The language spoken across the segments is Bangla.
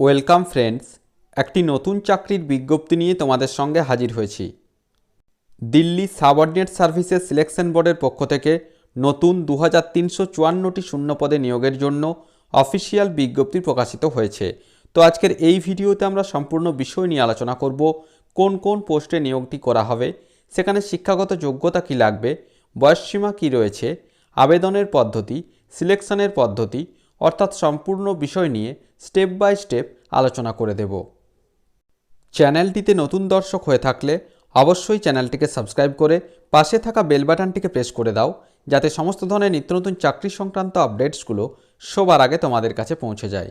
ওয়েলকাম ফ্রেন্ডস, একটি নতুন চাকরির বিজ্ঞপ্তি নিয়ে তোমাদের সঙ্গে হাজির হয়েছি। দিল্লি সাবঅর্ডিনেট সার্ভিসেস সিলেকশন বোর্ডের পক্ষ থেকে নতুন 2354টি শূন্যপদে নিয়োগের জন্য অফিসিয়াল বিজ্ঞপ্তি প্রকাশিত হয়েছে। তো আজকের এই ভিডিওতে আমরা সম্পূর্ণ বিষয় নিয়ে আলোচনা করব। কোন কোন পোস্টে নিয়োগটি করা হবে, সেখানে শিক্ষাগত যোগ্যতা কী লাগবে, বয়সসীমা কী রয়েছে, আবেদনের পদ্ধতি, সিলেকশনের পদ্ধতি, অর্থাৎ সম্পূর্ণ বিষয় নিয়ে স্টেপ বাই স্টেপ আলোচনা করে দেব। চ্যানেলটিতে নতুন দর্শক হয়ে থাকলে অবশ্যই চ্যানেলটিকে সাবস্ক্রাইব করে পাশে থাকা বেল বাটনটিকে প্রেস করে দাও, যাতে সমস্ত ধরনের নিত্য নতুন চাকরি সংক্রান্ত আপডেটসগুলো সবার আগে তোমাদের কাছে পৌঁছে যায়।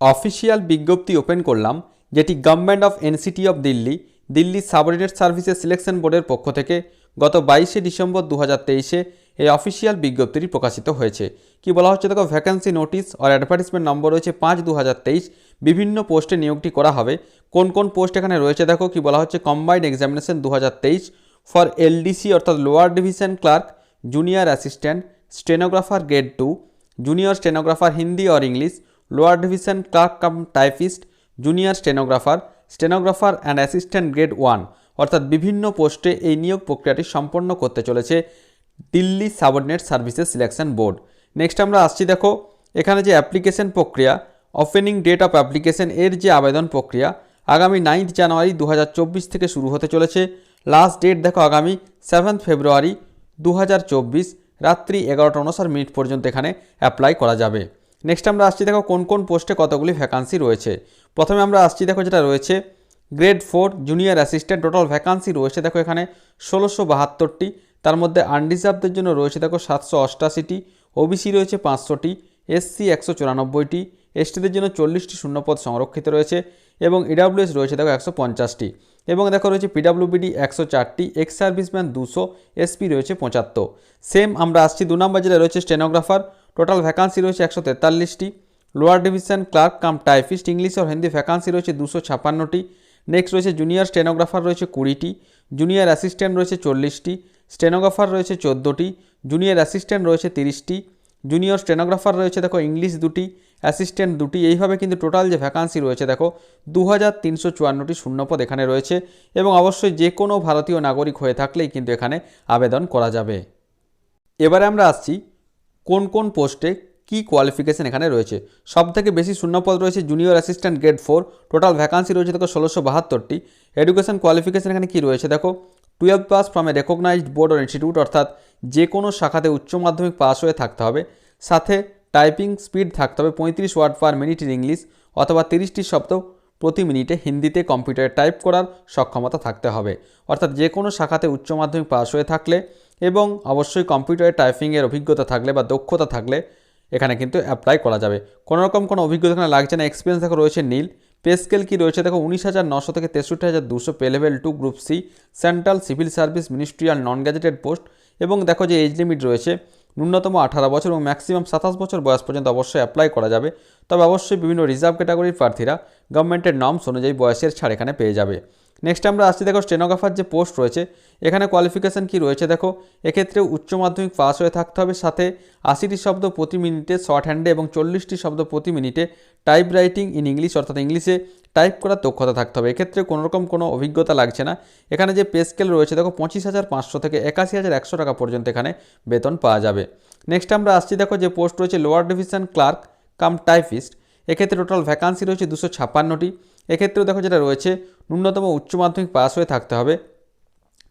অফিসিয়াল বিজ্ঞপ্তি ওপেন করলাম, যেটি government of NCT of Delhi subordinate services selection বোর্ডের পক্ষ থেকে গত 22শে ডিসেম্বর 2023-এ এই অফিসিয়াল বিজ্ঞপ্তিটি প্রকাশিত হয়েছে। কি বলা হচ্ছে দেখো, ভ্যাকেন্সি নোটিশ আর অ্যাডভার্টাইজমেন্ট নম্বর রয়েছে 5/2023। বিভিন্ন পোস্টে নিয়োগটি করা হবে। কোন কোন পোস্ট এখানে রয়েছে দেখো, কি বলা হচ্ছে, কম্বাইন্ড এক্সামিনেশন 2023 ফর এলডিসি অর্থাৎ lower division clerk, junior assistant, stenographer grade 2, junior stenographer Hindi or English, lower division clerk cum typist, junior stenographer and assistant grade 1, অর্থাৎ বিভিন্ন পোস্টে এই নিয়োগ প্রক্রিয়াটি সম্পন্ন করতে চলেছে Delhi subordinate services selection board. Next আমরা আসছি দেখো, এখানে যে অ্যাপ্লিকেশন প্রক্রিয়া, ওপেনিং ডেট অফ অ্যাপ্লিকেশন এর যে আবেদন প্রক্রিয়া আগামী 9 জানুয়ারি 2024 থেকে শুরু হতে চলেছে। লাস্ট ডেট দেখো আগামী 7 ফেব্রুয়ারি 2024 রাত্রি 11:59 পর্যন্ত এখানে অ্যাপ্লাই করা যাবে। নেক্সট আমরা আসছি দেখো কোন কোন পোস্টে কতগুলি ভ্যাকান্সি রয়েছে। প্রথমে আমরা আসছি দেখো যেটা রয়েছে grade 4 junior assistant, total vacancy রয়েছে দেখো এখানে 1672টি। তার মধ্যে আনরিজার্ভদের জন্য রয়েছে দেখো 788টি, ওবিসি রয়েছে 500টি, এসসি 194টি, এসটিদের জন্য 40টি শূন্যপদ সংরক্ষিত রয়েছে এবং ইডাব্লিউএস রয়েছে দেখো 150টি এবং দেখো রয়েছে পিডাব্লিউবিডি 104টি, এক্স সার্ভিসম্যান 200, এসপি রয়েছে 75। সেম আমরা আসছি 2 নম্বর যেটা রয়েছে স্টেনোগ্রাফার, টোটাল ভ্যাকান্সি রয়েছে 143টি, lower division clerk cum typist English ও হিন্দি ভ্যাকান্সি রয়েছে 256টি। নেক্সট রয়েছে জুনিয়র স্টেনোগ্রাফার রয়েছে 20টি, জুনিয়র অ্যাসিস্ট্যান্ট রয়েছে 40টি, স্টেনোগ্রাফার রয়েছে 14টি, জুনিয়র অ্যাসিস্ট্যান্ট রয়েছে 30টি, জুনিয়র স্টেনোগ্রাফার রয়েছে দেখো ইংলিশ 2টি, অ্যাসিস্ট্যান্ট 2টি। এইভাবে কিন্তু টোটাল যে ভ্যাকান্সি রয়েছে দেখো 2354টি শূন্যপদ এখানে রয়েছে এবং অবশ্যই যে কোনো ভারতীয় নাগরিক হয়ে থাকলেই কিন্তু এখানে আবেদন করা যাবে। এবারে আমরা আসছি কোন কোন পোস্টে কি কোয়ালিফিকেশন এখানে রয়েছে। সবথেকে বেশি শূন্যপদ রয়েছে junior assistant grade 4, total vacancy রয়েছে দেখো 1672টি। এডুকেশন কোয়ালিফিকেশন এখানে কি রয়েছে দেখো, 12 past from a recognized board or institute, অর্থাৎ যে কোনো শাখাতে উচ্চ মাধ্যমিক পাস হয়ে থাকতে হবে। সাথে টাইপিং স্পিড থাকতে হবে 35 word per minute in English, অথবা 30টি শব্দ প্রতি মিনিটে হিন্দিতে কম্পিউটারে টাইপ করার সক্ষমতা থাকতে হবে। অর্থাৎ যে কোনো শাখাতে উচ্চ মাধ্যমিক পাস হয়ে থাকলে এবং অবশ্যই কম্পিউটারে টাইপিংয়ের অভিজ্ঞতা থাকলে বা দক্ষতা থাকলে এখানে কিন্তু অ্যাপ্লাই করা যাবে। কোনো রকম কোনো অভিজ্ঞতা এখানে লাগছে না। এক্সপিরিয়েন্স দেখো রয়েছে নীল। পে স্কেল কী রয়েছে দেখো, 19,900 থেকে 63,200 pay level 2 group C, central civil service ministerial non gazetted post. এবং দেখো যে এজ লিমিট রয়েছে ন্যূনতম 18 বছর এবং ম্যাক্সিমাম 27 বছর বয়স পর্যন্ত অবশ্যই অ্যাপ্লাই করা যাবে। তবে অবশ্যই বিভিন্ন রিজার্ভ ক্যাটাগরির প্রার্থীরা গভর্নমেন্টের নর্মস অনুযায়ী বয়সের ছাড় এখানে পেয়ে যাবে। নেক্সট আমরা আসছি দেখো স্টেনোগ্রাফার যে পোস্ট রয়েছে এখানে কোয়ালিফিকেশান কি রয়েছে দেখো, এক্ষেত্রে উচ্চ মাধ্যমিক পাস হয়ে থাকতে হবে। সাথে 80টি শব্দ প্রতি মিনিটে শর্ট হ্যান্ডে এবং 40টি শব্দ প্রতি মিনিটে টাইপ রাইটিং ইন ইংলিশ, অর্থাৎ ইংলিশে টাইপ করার দক্ষতা থাকতে হবে। এক্ষেত্রে কোনোরকম কোনো অভিজ্ঞতা লাগছে না। এখানে যে পে স্কেল রয়েছে দেখো 25,500 থেকে 81,100 টাকা পর্যন্ত এখানে বেতন পাওয়া যাবে। নেক্সট আমরা আসছি দেখো যে পোস্ট রয়েছে lower division clerk cum typist, এক্ষেত্রে টোটাল ভ্যাকান্সি রয়েছে 256টি। এক্ষেত্রেও দেখো যেটা রয়েছে ন্যূনতম উচ্চ মাধ্যমিক পাস হয়ে থাকতে হবে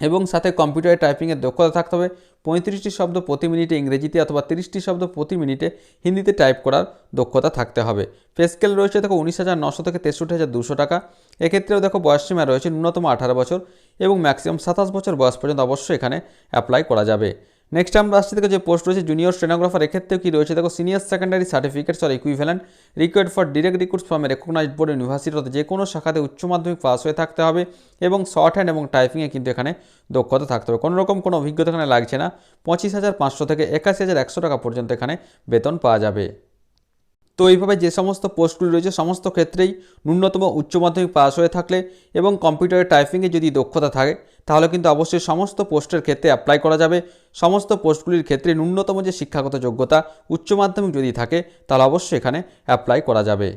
এবং সাথে কম্পিউটারে টাইপিংয়ের দক্ষতা থাকতে হবে। 35টি শব্দ প্রতি মিনিটে ইংরেজিতে অথবা 30টি শব্দ প্রতি মিনিটে হিন্দিতে টাইপ করার দক্ষতা থাকতে হবে। পে স্কেল রয়েছে দেখো 19,900 থেকে 63,200 টাকা। এক্ষেত্রেও দেখো বয়সসীমা রয়েছে ন্যূনতম 18 বছর এবং ম্যাক্সিমাম 27 বছর বয়স পর্যন্ত অবশ্যই এখানে অ্যাপ্লাই করা যাবে। নেক্সট আমরা আসছি দেখো যে পোস্ট রয়েছে জুনিয়র স্টেনোগ্রাফার, এক্ষেত্রেও কি রয়েছে দেখো, senior secondary certificates or equivalent required for direct recruits from a recognized board university, অর্থাৎ যে কোনো শাখাতে উচ্চ মাধ্যমিক পাস হয়ে থাকতে হবে এবং শর্ট হ্যান্ড এবং টাইপিংয়ে কিন্তু এখানে দক্ষতা থাকতে হবে। কোনো রকম কোনো অভিজ্ঞতা এখানে লাগছে না। 25,500 থেকে 81,100 টাকা পর্যন্ত এখানে বেতন পাওয়া যাবে। তো এইভাবে যে সমস্ত পোস্টগুলি রয়েছে সমস্ত ক্ষেত্রেই ন্যূনতম উচ্চ মাধ্যমিক পাস হয়ে থাকলে এবং কম্পিউটারে টাইপিংয়ে যদি দক্ষতা থাকে তাহলে কিন্তু অবশ্যই সমস্ত পোস্টের ক্ষেত্রে অ্যাপ্লাই করা যাবে। সমস্ত পোস্টগুলির ক্ষেত্রে ন্যূনতম যে শিক্ষাগত যোগ্যতা উচ্চ মাধ্যমিক যদি থাকে তাহলে অবশ্যই এখানে অ্যাপ্লাই করা যাবে।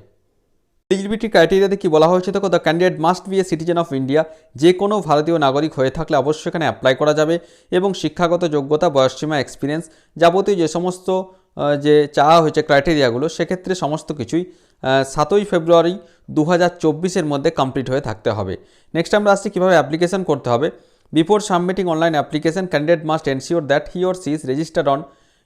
এলিজিবিলিটি ক্রাইটেরিয়াতে কি বলা হয়েছে দেখো, the candidate must B a citizen of India. যে কোনো ভারতীয় নাগরিক হয়ে থাকলে অবশ্যই এখানে অ্যাপ্লাই করা যাবে, এবং শিক্ষাগত যোগ্যতা, বয়সসীমা, এক্সপিরিয়েন্স, যাবতীয় যে সমস্ত যে চাওয়া হয়েছে ক্রাইটেরিয়াগুলো, সেক্ষেত্রে সমস্ত কিছুই 7ই ফেব্রুয়ারি 2024 মধ্যে কমপ্লিট হয়ে থাকতে হবে। নেক্সট আমরা আসছি কীভাবে অ্যাপ্লিকেশন করতে হবে। Before submitting online application, candidate must ensure that he or she is registered on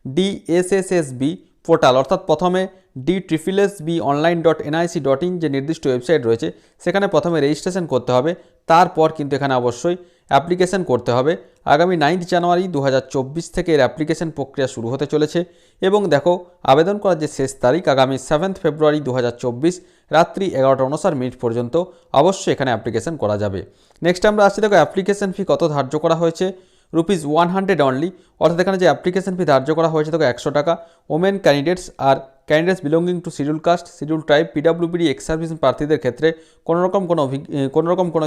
DSSSB portal, অর্থাৎ প্রথমে DSSSBonline.nic.in যে নির্দিষ্ট ওয়েবসাইট রয়েছে, সেখানে প্রথমে রেজিস্ট্রেশন করতে হবে। তারপর কিন্তু এখানে অবশ্যই অ্যাপ্লিকেশন করতে হবে। আগামী 9 জানুয়ারি 2024 থেকে এর অ্যাপ্লিকেশন প্রক্রিয়া শুরু হতে চলেছে, এবং দেখো আবেদন করার যে শেষ তারিখ আগামী 7 ফেব্রুয়ারি 2024 রাত্রি 11:59 পর্যন্ত অবশ্যই এখানে অ্যাপ্লিকেশন করা যাবে। নেক্সট আমরা আসছি দেখো অ্যাপ্লিকেশন ফি কত ধার্য করা হয়েছে, ₹100 অনলি, অর্থাৎ এখানে যে অ্যাপ্লিকেশন ফি ধার্য করা হয়েছে দেখো 100 টাকা। ওমেন ক্যান্ডিডেটস আর candidates belonging to scheduled caste, scheduled tribe, PWD, ex service প্রার্থীদের ক্ষেত্রে কোনো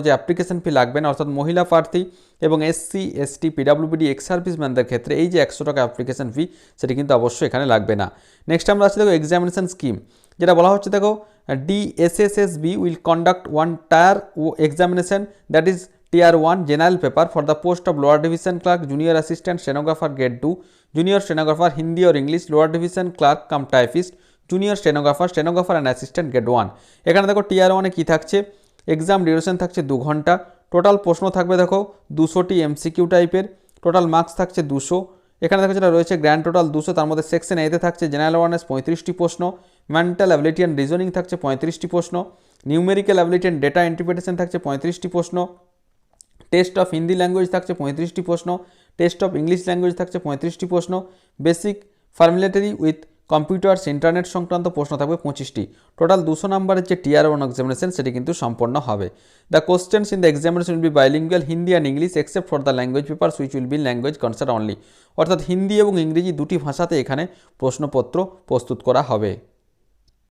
যে অ্যাপ্লিকেশন ফি লাগবে না, অর্থাৎ মহিলা প্রার্থী এবং SC ST পিডব্লিউডি এক্স সার্ভিসম্যানদের ক্ষেত্রে এই যে 100 টাকা অ্যাপ্লিকেশন ফি, সেটি কিন্তু অবশ্যই এখানে লাগবে না। নেক্সট আমরা আসছি দেখো এক্সামিনেশন স্কিম, যেটা বলা হচ্ছে দেখো DSSSB will conduct one tyre examination, that is Tier 1 general paper for the post of lower division clerk, junior assistant stenographer grade 2, junior stenographer Hindi or English, lower division clerk cum typist, junior stenographer and assistant grade 1। এখানে দেখো Tier 1 এ কী থাকছে, এক্সাম ডিউরেশন থাকছে 2 ঘন্টা, টোটাল প্রশ্ন থাকবে দেখো 200টি MCQ টাইপের, টোটাল মার্কস থাকছে 200। এখানে দেখো যেটা রয়েছে গ্র্যান্ড টোটাল 200, তার মধ্যে সেকশন এতে থাকছে জেনারেল অ্যাওয়ারনেস 35টি প্রশ্ন, মেন্টাল অ্যাবিলিটি অ্যান্ড রিজনিং থাকছে 35টি প্রশ্ন, numerical ability and data interpretation থাকছে 35টি প্রশ্ন, টেস্ট অফ হিন্দি ল্যাঙ্গুয়েজ থাকছে 35টি প্রশ্ন, টেস্ট অফ ইংলিশ ল্যাঙ্গুয়েজ থাকছে 35টি প্রশ্ন, বেসিক ফর্মুলেটারি উইথ কম্পিউটার্স ইন্টারনেট সংক্রান্ত প্রশ্ন থাকবে 25টি। টোটাল 200 নম্বরের যে Tier 1 এক্সামিনেশন সেটি কিন্তু সম্পন্ন হবে। The questions in the examination will be bilingual Hindi and English except for the language papers which will be language concern only, অর্থাৎ হিন্দি এবং ইংরেজি দুটি ভাষাতে এখানে প্রশ্নপত্র প্রস্তুত করা হবে।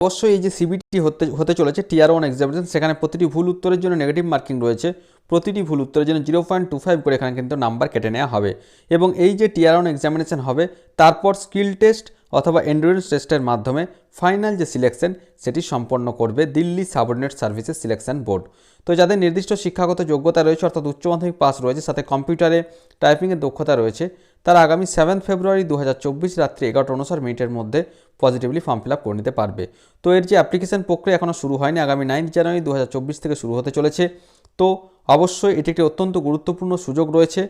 অবশ্যই এই যে সিবিটি হতে চলেছে Tier 1 এক্সামিনেশন, সেখানে প্রতিটি ভুল উত্তরের জন্য নেগেটিভ মার্কিং রয়েছে, প্রতিটি ভুল উত্তরের জন্য 0.25 করে এখানে কিন্তু নাম্বার কেটে নেওয়া হবে। এবং এই যে Tier 1 এক্সামিনেশন হবে, তারপর স্কিল টেস্ট অথবা এন্ডুরেন্স টেস্টের মাধ্যমে ফাইনাল যে সিলেকশন সেটি সম্পন্ন করবে Delhi subordinate services selection board. তো যাদের নির্দিষ্ট শিক্ষাগত যোগ্যতা রয়েছে, অর্থাৎ উচ্চ মাধ্যমিক পাস রয়েছে, সাথে কম্পিউটারে টাইপিংয়ের দক্ষতা রয়েছে, তারা আগামী 7 ফেব্রুয়ারি 2024 রাত্রি 11:59 মধ্যে পজিটিভলি ফর্ম ফিল আপ করে নিতে পারবে। তো এর যে অ্যাপ্লিকেশন প্রক্রিয়া এখনও শুরু হয়নি, আগামী 9 জানুয়ারি 2024 থেকে শুরু হতে চলেছে। তো অবশ্যই এটি একটি অত্যন্ত গুরুত্বপূর্ণ সুযোগ রয়েছে।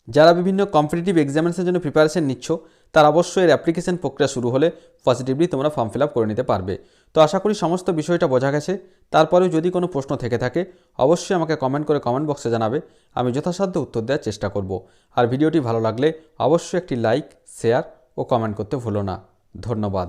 যারা বিভিন্ন কম্পিটিটিভ এক্সামিনেশনের জন্য প্রিপারেশন নিচ্ছ, তার অবশ্যই এর অ্যাপ্লিকেশন প্রক্রিয়া শুরু হলে পজিটিভলি তোমরা ফর্ম ফিল আপ করে নিতে পারবে। তো আশা করি সমস্ত বিষয়টা বোঝা গেছে। তারপরেও যদি কোনো প্রশ্ন থেকে থাকে অবশ্যই আমাকে কমেন্ট করে কমেন্ট বক্সে জানাবে, আমি যথাসাধ্য উত্তর দেওয়ার চেষ্টা করব। আর ভিডিওটি ভালো লাগলে অবশ্যই একটি লাইক, শেয়ার ও কমেন্ট করতে ভুলো না। ধন্যবাদ।